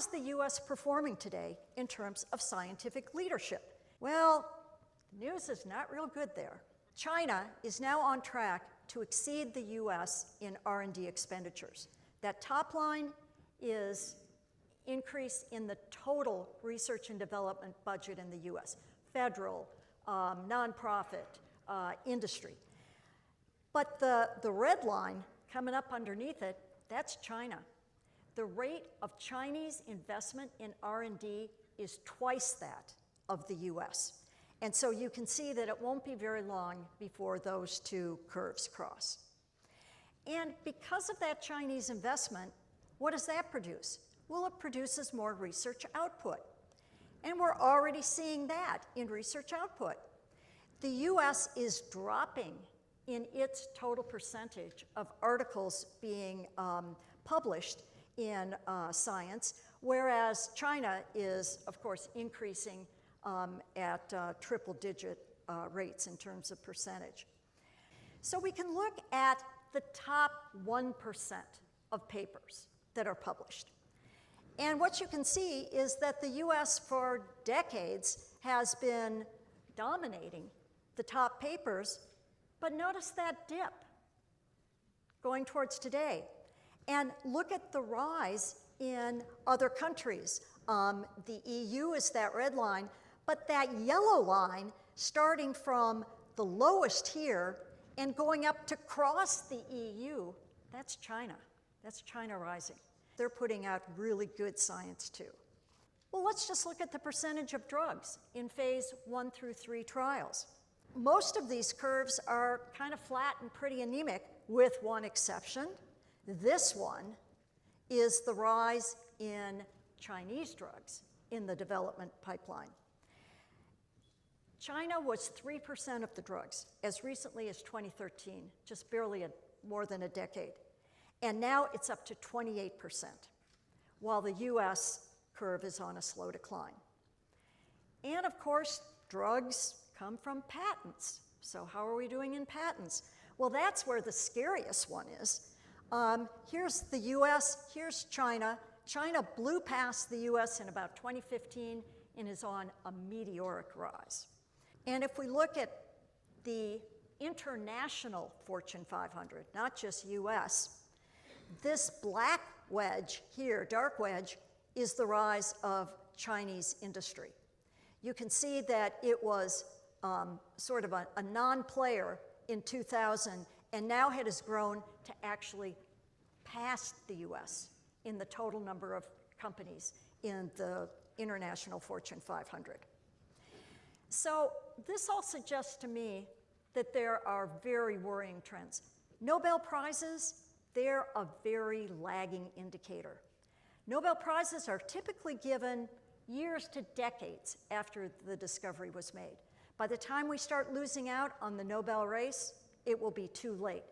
is the U.S. performing today in terms of scientific leadership? Well, the news is not real good there. China is now on track to exceed the U.S. in R&D expenditures. That top line is increase in the total research and development budget in the U.S., federal, nonprofit, industry. But the red line coming up underneath it, that's China. The rate of Chinese investment in R&D is twice that of the U.S. And so you can see that it won't be very long before those two curves cross. And because of that Chinese investment, what does that produce? Well, it produces more research output. And we're already seeing that in research output. The U.S. is dropping in its total percentage of articles being published in science, whereas China is, of course, increasing at triple-digit rates in terms of percentage. So we can look at the top 1% of papers that are published. And what you can see is that the U.S. for decades has been dominating the top papers, but notice that dip going towards today. And look at the rise in other countries. The EU is that red line, but that yellow line starting from the lowest here and going up to cross the EU, that's China. That's China rising. They're putting out really good science too. Well, let's just look at the percentage of drugs in phase 1 through 3 trials. Most of these curves are kind of flat and pretty anemic, with one exception. This one is the rise in Chinese drugs in the development pipeline. China was 3% of the drugs as recently as 2013, just barely more than a decade. And now it's up to 28%, while the US curve is on a slow decline. And of course, drugs come from patents. So how are we doing in patents? Well, that's where the scariest one is. Here's the US, here's China. China blew past the US in about 2015 and is on a meteoric rise. And if we look at the international Fortune 500, not just US, this black wedge here, dark wedge, is the rise of Chinese industry. You can see that it was sort of a non-player in 2000, and now it has grown to actually pass the US in the total number of companies in the international Fortune 500. So this all suggests to me that there are very worrying trends. Nobel Prizes, they're a very lagging indicator. Nobel Prizes are typically given years to decades after the discovery was made. By the time we start losing out on the Nobel race, it will be too late.